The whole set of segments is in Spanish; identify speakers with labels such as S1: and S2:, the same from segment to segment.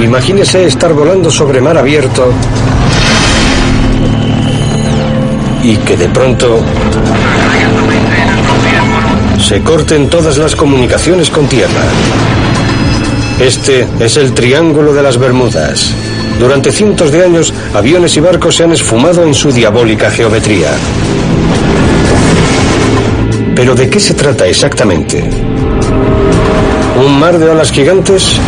S1: Imagínese estar volando sobre mar abierto y que de pronto se corten todas las comunicaciones con tierra. Este es el Triángulo de las Bermudas. Durante cientos de años, aviones y barcos se han esfumado en su diabólica geometría. ¿Pero de qué se trata exactamente? ¿Un mar de olas gigantes?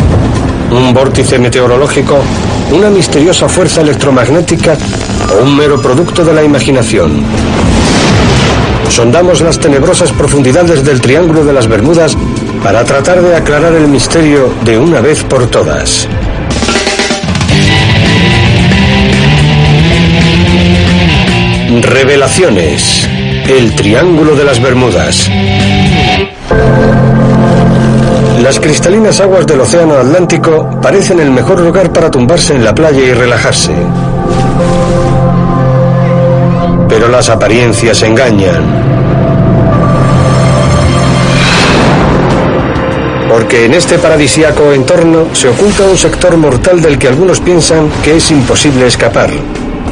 S1: ¿Un vórtice meteorológico? ¿Una misteriosa fuerza electromagnética? ¿O un mero producto de la imaginación? Sondamos las tenebrosas profundidades del Triángulo de las Bermudas para tratar de aclarar el misterio de una vez por todas. Revelaciones. El Triángulo de las Bermudas. Las cristalinas aguas del Océano Atlántico parecen el mejor lugar para tumbarse en la playa y relajarse. Pero las apariencias engañan. Porque en este paradisíaco entorno se oculta un sector mortal del que algunos piensan que es imposible escapar.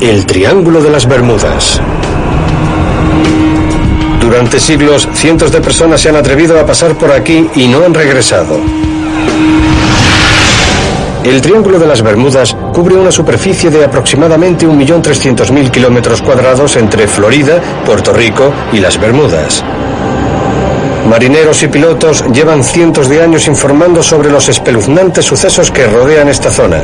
S1: El Triángulo de las Bermudas. Durante siglos, cientos de personas se han atrevido a pasar por aquí y no han regresado. El Triángulo de las Bermudas cubre una superficie de aproximadamente 1.300.000 kilómetros cuadrados entre Florida, Puerto Rico y las Bermudas. Marineros y pilotos llevan cientos de años informando sobre los espeluznantes sucesos que rodean esta zona.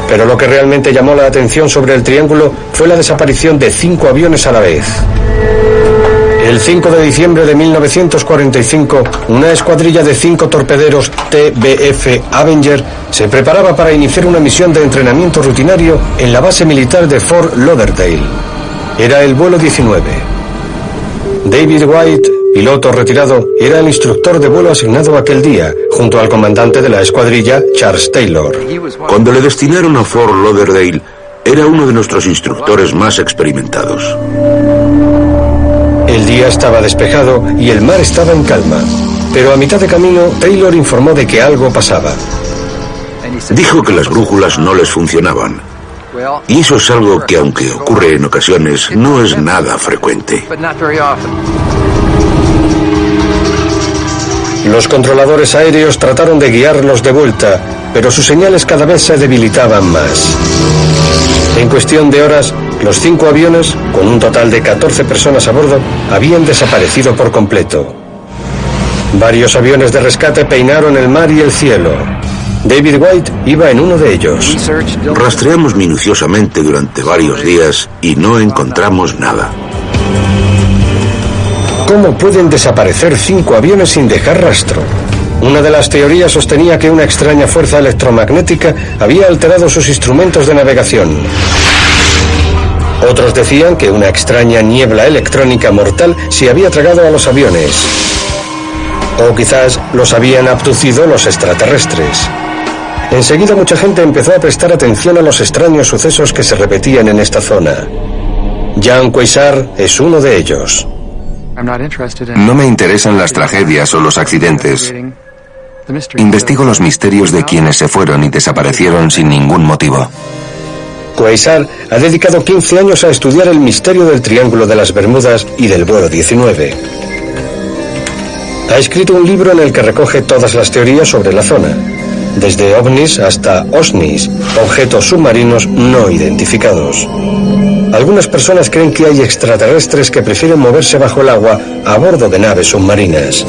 S1: Pero lo que realmente llamó la atención sobre el Triángulo fue la desaparición de 5 aviones a la vez. El 5 de diciembre de 1945, una escuadrilla de 5 torpederos TBF Avenger se preparaba para iniciar una misión de entrenamiento rutinario en la base militar de Fort Lauderdale. Era el vuelo 19. David White, piloto retirado, era el instructor de vuelo asignado aquel día, junto al comandante de la escuadrilla, Charles Taylor.
S2: Cuando le destinaron a Fort Lauderdale, era uno de nuestros instructores más experimentados.
S1: El día estaba despejado y el mar estaba en calma, pero a mitad de camino Taylor informó de que algo pasaba.
S2: Dijo que las brújulas no les funcionaban. Y eso es algo que, aunque ocurre en ocasiones, no es nada frecuente.
S1: Los controladores aéreos trataron de guiarlos de vuelta, pero sus señales cada vez se debilitaban más. En cuestión de horas, los 5 aviones, con un total de 14 personas a bordo, habían desaparecido por completo. Varios aviones de rescate peinaron el mar y el cielo. David White iba en uno de ellos.
S2: Rastreamos minuciosamente durante varios días y no encontramos nada.
S1: ¿Cómo pueden desaparecer 5 aviones sin dejar rastro? Una de las teorías sostenía que una extraña fuerza electromagnética había alterado sus instrumentos de navegación. Otros decían que una extraña niebla electrónica mortal se había tragado a los aviones. O quizás los habían abducido los extraterrestres. Enseguida mucha gente empezó a prestar atención a los extraños sucesos que se repetían en esta zona. Jan Quasar es uno de ellos.
S3: No me interesan las tragedias o los accidentes. Investigo los misterios de quienes se fueron y desaparecieron sin ningún motivo.
S1: Quasar ha dedicado 15 años a estudiar el misterio del Triángulo de las Bermudas y del vuelo 19. Ha escrito un libro en el que recoge todas las teorías sobre la zona, desde ovnis hasta OSNIs, objetos submarinos no identificados. Algunas personas creen que hay extraterrestres que prefieren moverse bajo el agua a bordo de naves submarinas.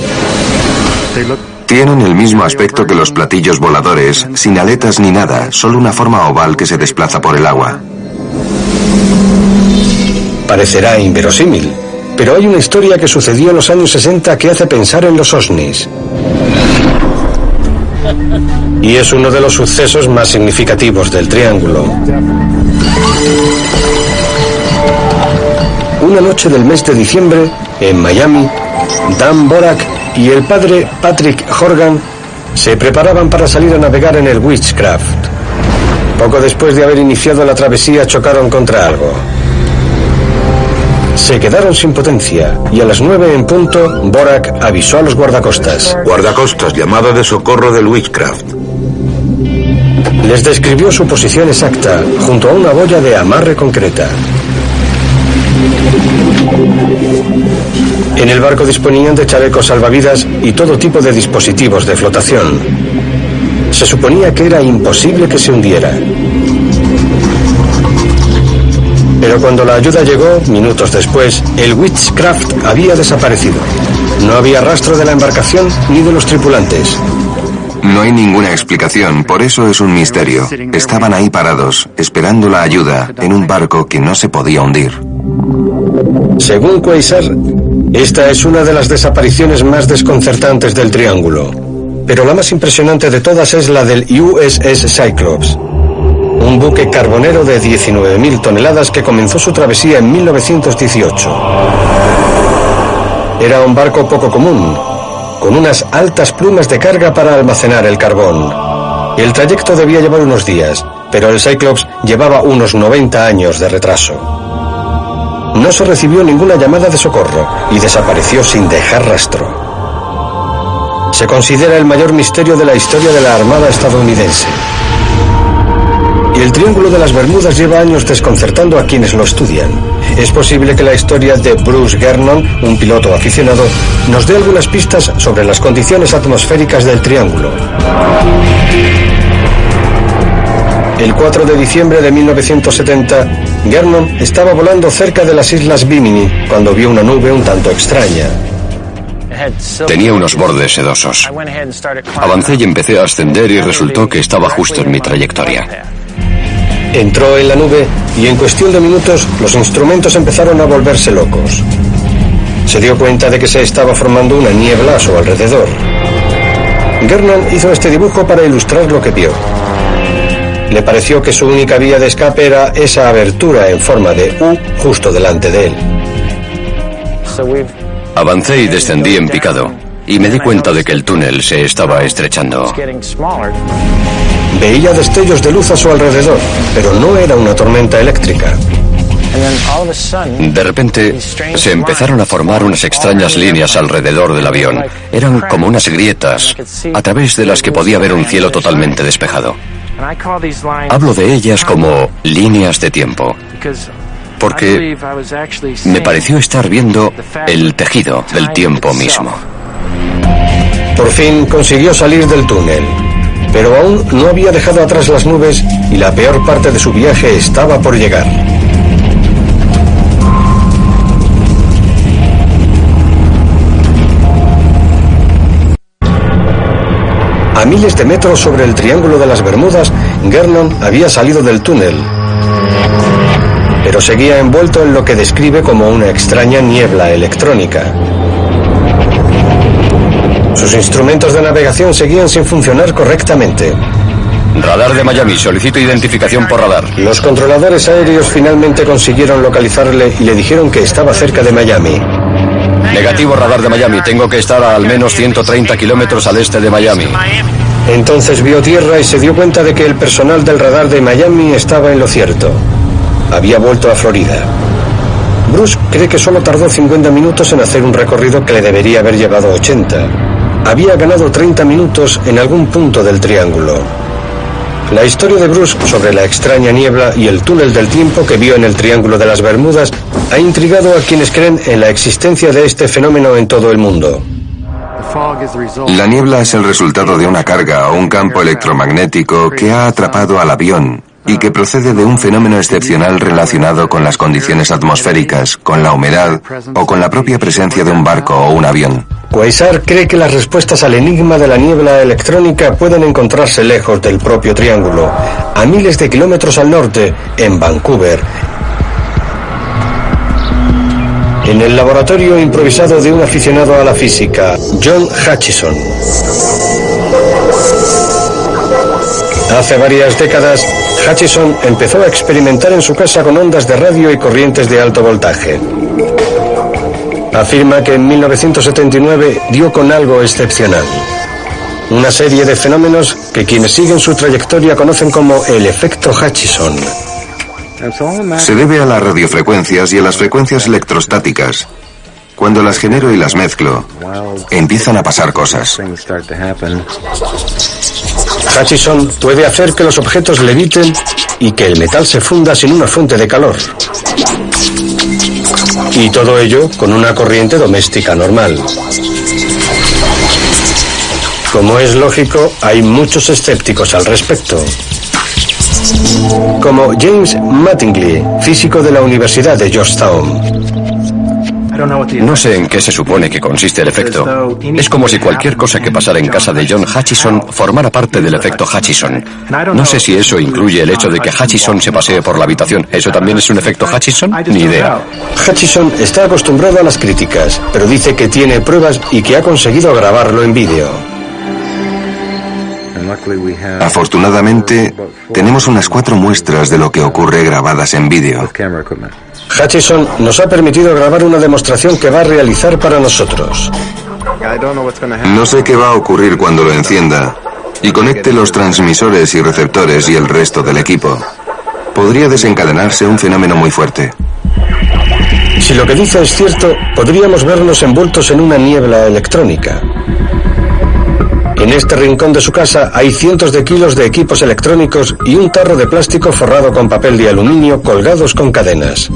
S3: Tienen el mismo aspecto que los platillos voladores, sin aletas ni nada, solo una forma oval que se desplaza por el agua.
S1: Parecerá inverosímil, pero hay una historia que sucedió en los años 60 que hace pensar en los OSNIs. Y es uno de los sucesos más significativos del Triángulo. Una noche del mes de diciembre, en Miami, Dan Borak y el padre Patrick Horgan se preparaban para salir a navegar en el Witchcraft. Poco después de haber iniciado la travesía chocaron contra algo. Se quedaron sin potencia y a las 9 en punto Borak avisó a los guardacostas.
S2: Guardacostas, llamada de socorro del Witchcraft.
S1: Les describió su posición exacta, junto a una boya de amarre concreta. En el barco disponían de chalecos salvavidas y todo tipo de dispositivos de flotación. Se suponía que era imposible que se hundiera. Pero cuando la ayuda llegó, minutos después, el Witchcraft había desaparecido. No había rastro de la embarcación ni de los tripulantes.
S3: No hay ninguna explicación, por eso es un misterio. Estaban ahí parados, esperando la ayuda, en un barco que no se podía hundir.
S1: Según Quasar, esta es una de las desapariciones más desconcertantes del Triángulo. Pero la más impresionante de todas es la del USS Cyclops, un buque carbonero de 19.000 toneladas que comenzó su travesía en 1918. Era un barco poco común, con unas altas plumas de carga para almacenar el carbón. El trayecto debía llevar unos días, pero el Cyclops llevaba unos 90 años de retraso. No se recibió ninguna llamada de socorro y desapareció sin dejar rastro. Se considera el mayor misterio de la historia de la Armada estadounidense. Y el Triángulo de las Bermudas lleva años desconcertando a quienes lo estudian. Es posible que la historia de Bruce Gernon, un piloto aficionado, nos dé algunas pistas sobre las condiciones atmosféricas del Triángulo. El 4 de diciembre de 1970, Gernon estaba volando cerca de las Islas Bimini cuando vio una nube un tanto extraña.
S4: Tenía unos bordes sedosos. Avancé y empecé a ascender y resultó que estaba justo en mi trayectoria.
S1: Entró en la nube y en cuestión de minutos los instrumentos empezaron a volverse locos. Se dio cuenta de que se estaba formando una niebla a su alrededor. Gernon hizo este dibujo para ilustrar lo que vio. Le pareció que su única vía de escape era esa abertura en forma de U justo delante de él.
S4: Avancé y descendí en picado, y me di cuenta de que el túnel se estaba estrechando.
S1: Veía destellos de luz a su alrededor, pero no era una tormenta eléctrica.
S4: De repente, se empezaron a formar unas extrañas líneas alrededor del avión. Eran como unas grietas, a través de las que podía ver un cielo totalmente despejado. Hablo de ellas como líneas de tiempo, porque me pareció estar viendo el tejido del tiempo mismo.
S1: Por fin consiguió salir del túnel, pero aún no había dejado atrás las nubes y la peor parte de su viaje estaba por llegar. A miles de metros sobre el Triángulo de las Bermudas, Gernon había salido del túnel, pero seguía envuelto en lo que describe como una extraña niebla electrónica. Sus instrumentos de navegación seguían sin funcionar correctamente.
S4: Radar de Miami, solicito identificación por radar.
S1: Los controladores aéreos finalmente consiguieron localizarle y le dijeron que estaba cerca de Miami.
S4: Negativo, radar de Miami. Tengo que estar a al menos 130 kilómetros al este de Miami.
S1: Entonces vio tierra y se dio cuenta de que el personal del radar de Miami estaba en lo cierto. Había vuelto a Florida. Bruce cree que solo tardó 50 minutos en hacer un recorrido que le debería haber llevado 80. Había ganado 30 minutos en algún punto del triángulo. La historia de Bruce sobre la extraña niebla y el túnel del tiempo que vio en el Triángulo de las Bermudas ha intrigado a quienes creen en la existencia de este fenómeno en todo el mundo.
S3: La niebla es el resultado de una carga o un campo electromagnético que ha atrapado al avión y que procede de un fenómeno excepcional relacionado con las condiciones atmosféricas, con la humedad o con la propia presencia de un barco o un avión.
S1: Quasar cree que las respuestas al enigma de la niebla electrónica pueden encontrarse lejos del propio triángulo, a miles de kilómetros al norte, en Vancouver, en el laboratorio improvisado de un aficionado a la física, John Hutchison. Hace varias décadas, Hutchison empezó a experimentar en su casa con ondas de radio y corrientes de alto voltaje. Afirma que en 1979 dio con algo excepcional. Una serie de fenómenos que quienes siguen su trayectoria conocen como el efecto Hutchison.
S3: Se debe a las radiofrecuencias y a las frecuencias electrostáticas. Cuando las genero y las mezclo, empiezan a pasar cosas.
S1: Hutchison puede hacer que los objetos leviten y que el metal se funda sin una fuente de calor. Y todo ello con una corriente doméstica normal. Como es lógico, hay muchos escépticos al respecto. Como James Mattingly, físico de la Universidad de Georgetown.
S4: No sé en qué se supone que consiste el efecto. Es como si cualquier cosa que pasara en casa de John Hutchison formara parte del efecto Hutchison. No sé si eso incluye el hecho de que Hutchison se pasee por la habitación. ¿Eso también es un efecto Hutchison? Ni idea.
S1: Hutchison está acostumbrado a las críticas, pero dice que tiene pruebas y que ha conseguido grabarlo en vídeo.
S3: Afortunadamente, tenemos unas 4 muestras de lo que ocurre grabadas en vídeo.
S1: Hutchison nos ha permitido grabar una demostración que va a realizar para nosotros.
S3: No sé qué va a ocurrir cuando lo encienda y conecte los transmisores y receptores y el resto del equipo. Podría desencadenarse un fenómeno muy fuerte.
S1: Si lo que dice es cierto, podríamos vernos envueltos en una niebla electrónica. En este rincón de su casa hay cientos de kilos de equipos electrónicos y un tarro de plástico forrado con papel de aluminio colgados con cadenas.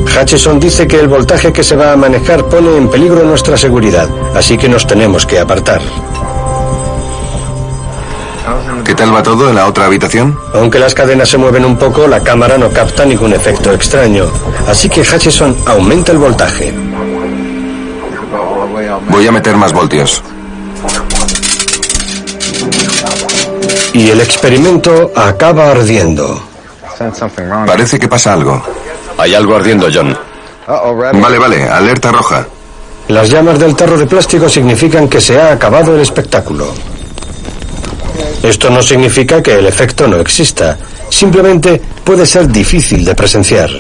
S1: Hutchison dice que el voltaje que se va a manejar pone en peligro nuestra seguridad, así que nos tenemos que apartar.
S3: ¿Qué tal va todo en la otra habitación?
S1: Aunque las cadenas se mueven un poco, la cámara no capta ningún efecto extraño, así que Hutchison aumenta el voltaje.
S3: Voy a meter más voltios.
S1: Y el experimento acaba ardiendo.
S3: Parece que pasa algo.
S4: Hay algo ardiendo, John.
S3: Vale, alerta roja.
S1: Las llamas del tarro de plástico significan que se ha acabado el espectáculo. Esto no significa que el efecto no exista. Simplemente puede ser difícil de presenciar.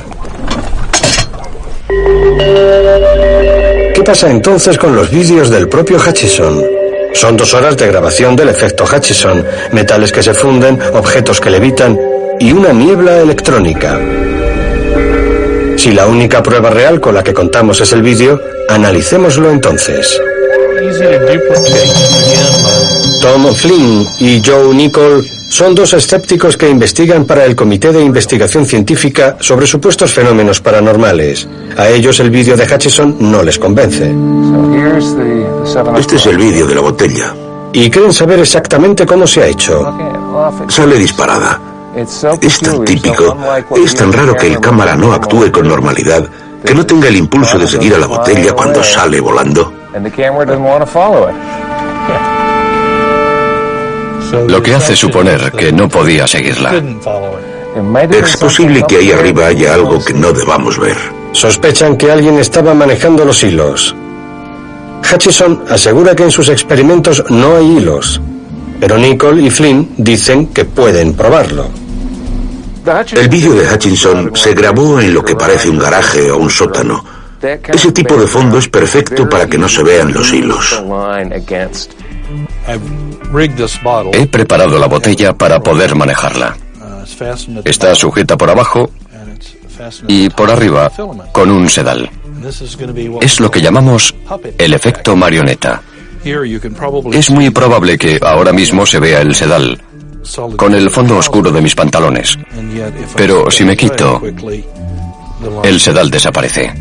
S1: ¿Qué pasa entonces con los vídeos del propio Hutchison? Son 2 horas de grabación del efecto Hutchison, metales que se funden, objetos que levitan y una niebla electrónica. Si la única prueba real con la que contamos es el vídeo, analicémoslo entonces. Tom Flynn y Joe Nichol son 2 escépticos que investigan para el Comité de Investigación Científica sobre supuestos fenómenos paranormales. A ellos el vídeo de Hutchison no les convence.
S2: Este es el vídeo de la botella.
S1: Y creen saber exactamente cómo se ha hecho.
S2: Sale disparada. Es tan típico, es tan raro que el cámara no actúe con normalidad, que no tenga el impulso de seguir a la botella cuando sale volando.
S4: Lo que hace suponer que no podía seguirla.
S2: Es posible que ahí arriba haya algo que no debamos ver.
S1: Sospechan que alguien estaba manejando los hilos. Hutchison asegura que en sus experimentos no hay hilos, pero Nichol y Flynn dicen que pueden probarlo.
S2: El vídeo de Hutchison se grabó en lo que parece un garaje o un sótano. Ese tipo de fondo es perfecto para que no se vean los hilos.
S4: He preparado la botella para poder manejarla. Está sujeta por abajo y por arriba con un sedal. Es lo que llamamos el efecto marioneta. Es muy probable que ahora mismo se vea el sedal con el fondo oscuro de mis pantalones. Pero si me quito, el sedal desaparece.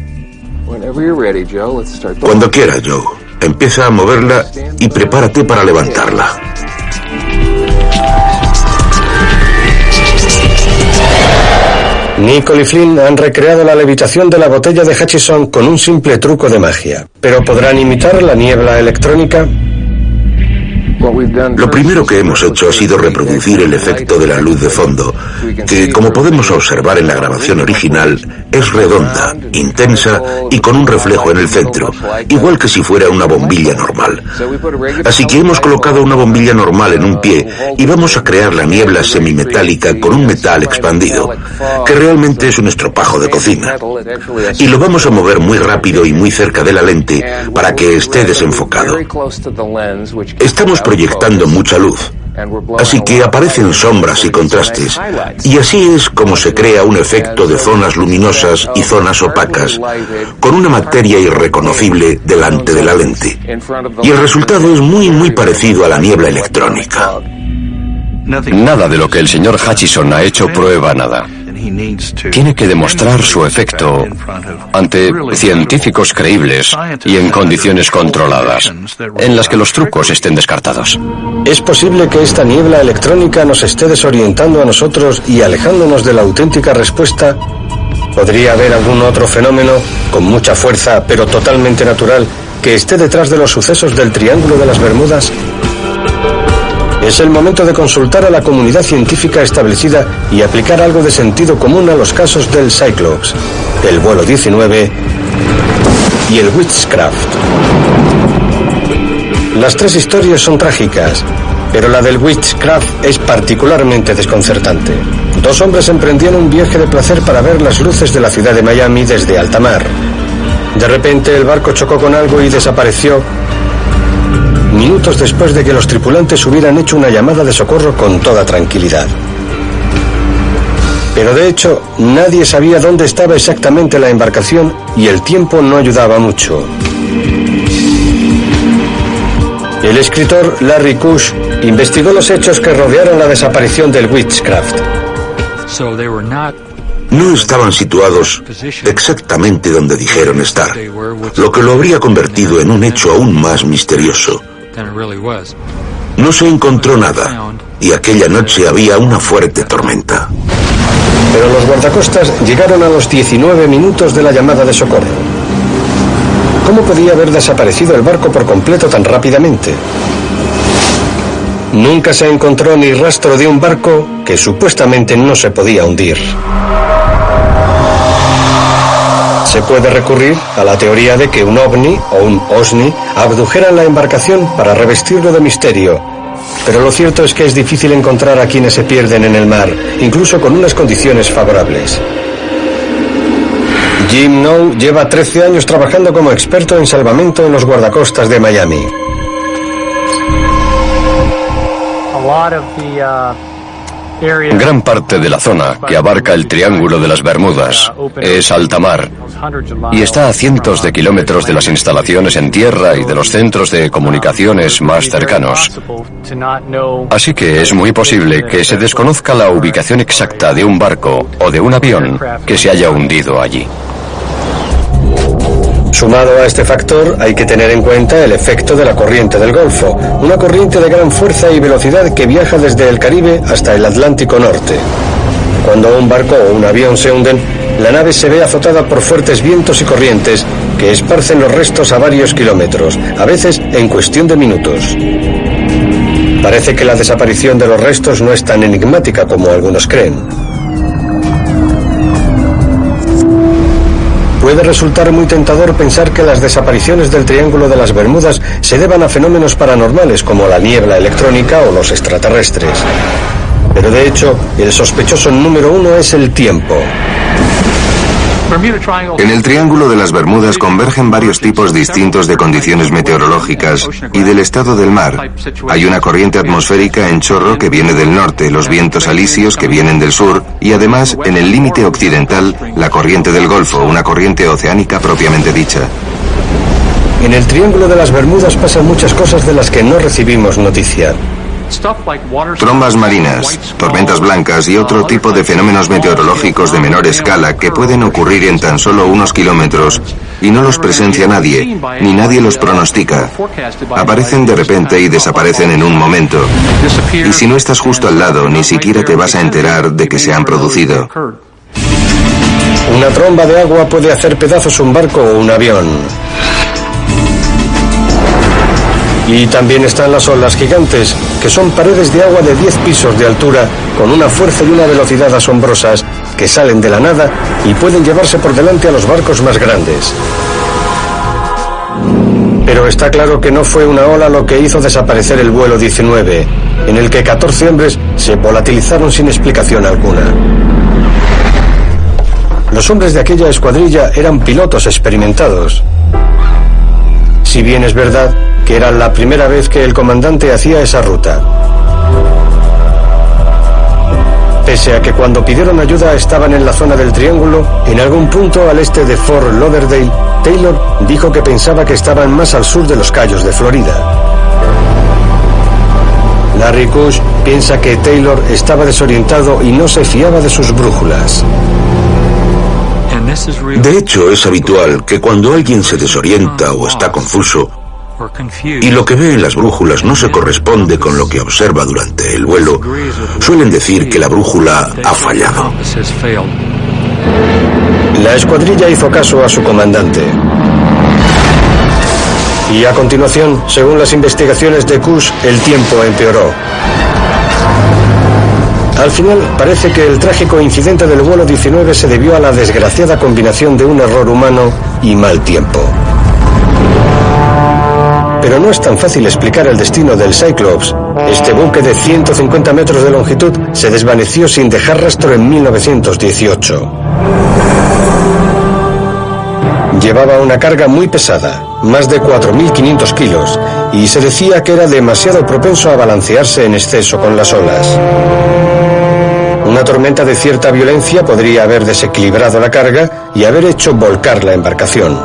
S2: Cuando quieras, Joe. Empieza a moverla y prepárate para levantarla.
S1: Nichol y Flynn han recreado la levitación de la botella de Hutchison con un simple truco de magia. ¿Pero podrán imitar la niebla electrónica?
S2: Lo primero que hemos hecho ha sido reproducir el efecto de la luz de fondo, que, como podemos observar en la grabación original, es redonda, intensa y con un reflejo en el centro, igual que si fuera una bombilla normal. Así que hemos colocado una bombilla normal en un pie y vamos a crear la niebla semimetálica con un metal expandido, que realmente es un estropajo de cocina. Y lo vamos a mover muy rápido y muy cerca de la lente para que esté desenfocado. Estamos proyectando mucha luz, Así que aparecen sombras y contrastes, y así es como se crea un efecto de zonas luminosas y zonas opacas, con una materia irreconocible delante de la lente. Y el resultado es muy parecido a la niebla electrónica.
S4: Nada de lo que el señor Hutchison ha hecho prueba nada. Tiene que demostrar su efecto ante científicos creíbles y en condiciones controladas, en las que los trucos estén descartados.
S1: ¿Es posible que esta niebla electrónica nos esté desorientando a nosotros y alejándonos de la auténtica respuesta? ¿Podría haber algún otro fenómeno con mucha fuerza, pero totalmente natural, que esté detrás de los sucesos del Triángulo de las Bermudas? Es el momento de consultar a la comunidad científica establecida y aplicar algo de sentido común a los casos del Cyclops, el vuelo 19 y el Witchcraft. Las tres historias son trágicas, pero la del Witchcraft es particularmente desconcertante. Dos hombres emprendían un viaje de placer para ver las luces de la ciudad de Miami desde alta mar. De repente el barco chocó con algo y desapareció minutos después de que los tripulantes hubieran hecho una llamada de socorro con toda tranquilidad. Pero de hecho, nadie sabía dónde estaba exactamente la embarcación y el tiempo no ayudaba mucho. El escritor Larry Kush investigó los hechos que rodearon la desaparición del Witchcraft.
S2: No estaban situados exactamente donde dijeron estar, lo que lo habría convertido en un hecho aún más misterioso. No se encontró nada, y aquella noche había una fuerte tormenta.
S1: Pero los guardacostas llegaron a los 19 minutos de la llamada de socorro. ¿Cómo podía haber desaparecido el barco por completo tan rápidamente? Nunca se encontró ni rastro de un barco que supuestamente no se podía hundir. Se puede recurrir a la teoría de que un ovni o un OSNI abdujeran la embarcación para revestirlo de misterio. Pero lo cierto es que es difícil encontrar a quienes se pierden en el mar, incluso con unas condiciones favorables. Jim Noe lleva 13 años trabajando como experto en salvamento en los guardacostas de Miami.
S4: Gran parte de la zona que abarca el Triángulo de las Bermudas es alta mar y está a cientos de kilómetros de las instalaciones en tierra y de los centros de comunicaciones más cercanos. Así que es muy posible que se desconozca la ubicación exacta de un barco o de un avión que se haya hundido allí.
S1: Sumado a este factor, hay que tener en cuenta el efecto de la corriente del Golfo, una corriente de gran fuerza y velocidad que viaja desde el Caribe hasta el Atlántico Norte. Cuando un barco o un avión se hunden, la nave se ve azotada por fuertes vientos y corrientes que esparcen los restos a varios kilómetros, a veces en cuestión de minutos. Parece que la desaparición de los restos no es tan enigmática como algunos creen. Puede resultar muy tentador pensar que las desapariciones del Triángulo de las Bermudas se deban a fenómenos paranormales como la niebla electrónica o los extraterrestres. Pero de hecho, el sospechoso número uno es el tiempo.
S3: En el Triángulo de las Bermudas convergen varios tipos distintos de condiciones meteorológicas y del estado del mar. Hay una corriente atmosférica en chorro que viene del norte, los vientos alisios que vienen del sur y además, en el límite occidental, la corriente del Golfo, una corriente oceánica propiamente dicha.
S1: En el Triángulo de las Bermudas pasan muchas cosas de las que no recibimos noticia.
S3: Trombas marinas, tormentas blancas y otro tipo de fenómenos meteorológicos de menor escala que pueden ocurrir en tan solo unos kilómetros y no los presencia nadie, ni nadie los pronostica. Aparecen de repente y desaparecen en un momento. Y si no estás justo al lado, ni siquiera te vas a enterar de que se han producido.
S1: Una tromba de agua puede hacer pedazos un barco o un avión. Y también están las olas gigantes, que son paredes de agua de 10 pisos de altura, con una fuerza y una velocidad asombrosas, que salen de la nada y pueden llevarse por delante a los barcos más grandes. Pero está claro que no fue una ola lo que hizo desaparecer el vuelo 19, en el que 14 hombres se volatilizaron sin explicación alguna. Los hombres de aquella escuadrilla eran pilotos experimentados. Si bien es verdad que era la primera vez que el comandante hacía esa ruta. Pese a que cuando pidieron ayuda estaban en la zona del triángulo, en algún punto al este de Fort Lauderdale, Taylor dijo que pensaba que estaban más al sur de los Cayos de Florida. Larry Kush piensa que Taylor estaba desorientado y no se fiaba de sus brújulas.
S2: De hecho, es habitual que cuando alguien se desorienta o está confuso y lo que ve en las brújulas no se corresponde con lo que observa durante el vuelo, suelen decir que la brújula ha fallado.
S1: La escuadrilla hizo caso a su comandante. Y a continuación, según las investigaciones de Kush, el tiempo empeoró. Al final, parece que el trágico incidente del vuelo 19 se debió a la desgraciada combinación de un error humano y mal tiempo. Pero no es tan fácil explicar el destino del Cyclops. Este buque de 150 metros de longitud se desvaneció sin dejar rastro en 1918. Llevaba una carga muy pesada, más de 4.500 kilos, y se decía que era demasiado propenso a balancearse en exceso con las olas. Una tormenta de cierta violencia podría haber desequilibrado la carga y haber hecho volcar la embarcación.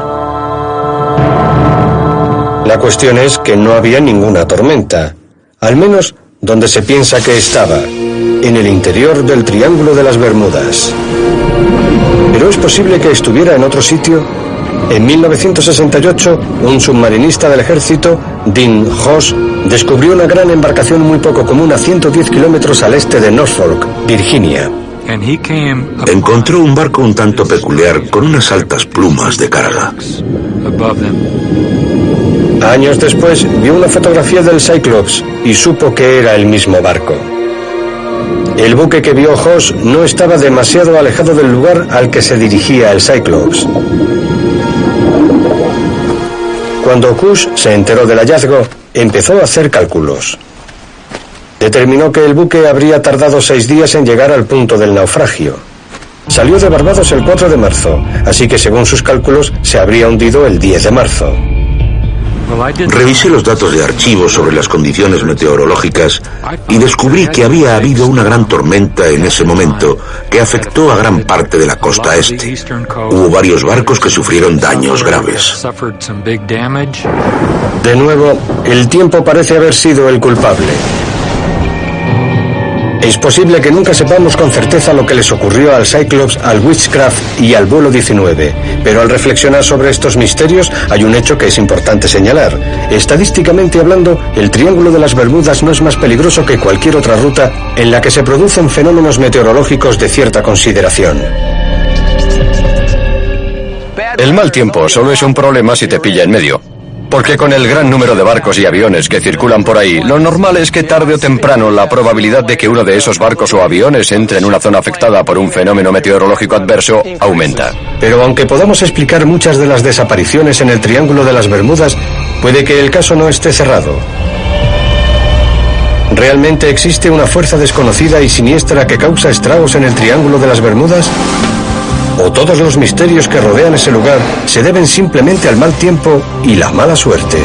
S1: La cuestión es que no había ninguna tormenta, al menos donde se piensa que estaba, en el interior del Triángulo de las Bermudas. ¿Pero es posible que estuviera en otro sitio? En 1968, un submarinista del ejército, Dean Hoss, descubrió una gran embarcación muy poco común a 110 kilómetros al este de Norfolk, Virginia.
S2: Encontró un barco un tanto peculiar con unas altas plumas de carga.
S1: Años después, vio una fotografía del Cyclops y supo que era el mismo barco. El buque que vio Hoss no estaba demasiado alejado del lugar al que se dirigía el Cyclops. Cuando Kush se enteró del hallazgo, empezó a hacer cálculos. Determinó que el buque habría tardado 6 días en llegar al punto del naufragio. Salió de Barbados el 4 de marzo, así que según sus cálculos se habría hundido el 10 de marzo.
S2: Revisé los datos de archivo sobre las condiciones meteorológicas y descubrí que había habido una gran tormenta en ese momento que afectó a gran parte de la costa este. Hubo varios barcos que sufrieron daños graves.
S1: De nuevo, el tiempo parece haber sido el culpable. Es posible que nunca sepamos con certeza lo que les ocurrió al Cyclops, al Witchcraft y al vuelo 19, pero al reflexionar sobre estos misterios hay un hecho que es importante señalar. Estadísticamente hablando, el Triángulo de las Bermudas no es más peligroso que cualquier otra ruta en la que se producen fenómenos meteorológicos de cierta consideración.
S4: El mal tiempo solo es un problema si te pilla en medio. Porque con el gran número de barcos y aviones que circulan por ahí, lo normal es que tarde o temprano la probabilidad de que uno de esos barcos o aviones entre en una zona afectada por un fenómeno meteorológico adverso aumenta.
S1: Pero aunque podamos explicar muchas de las desapariciones en el Triángulo de las Bermudas, puede que el caso no esté cerrado. ¿Realmente existe una fuerza desconocida y siniestra que causa estragos en el Triángulo de las Bermudas? ¿O todos los misterios que rodean ese lugar se deben simplemente al mal tiempo y la mala suerte?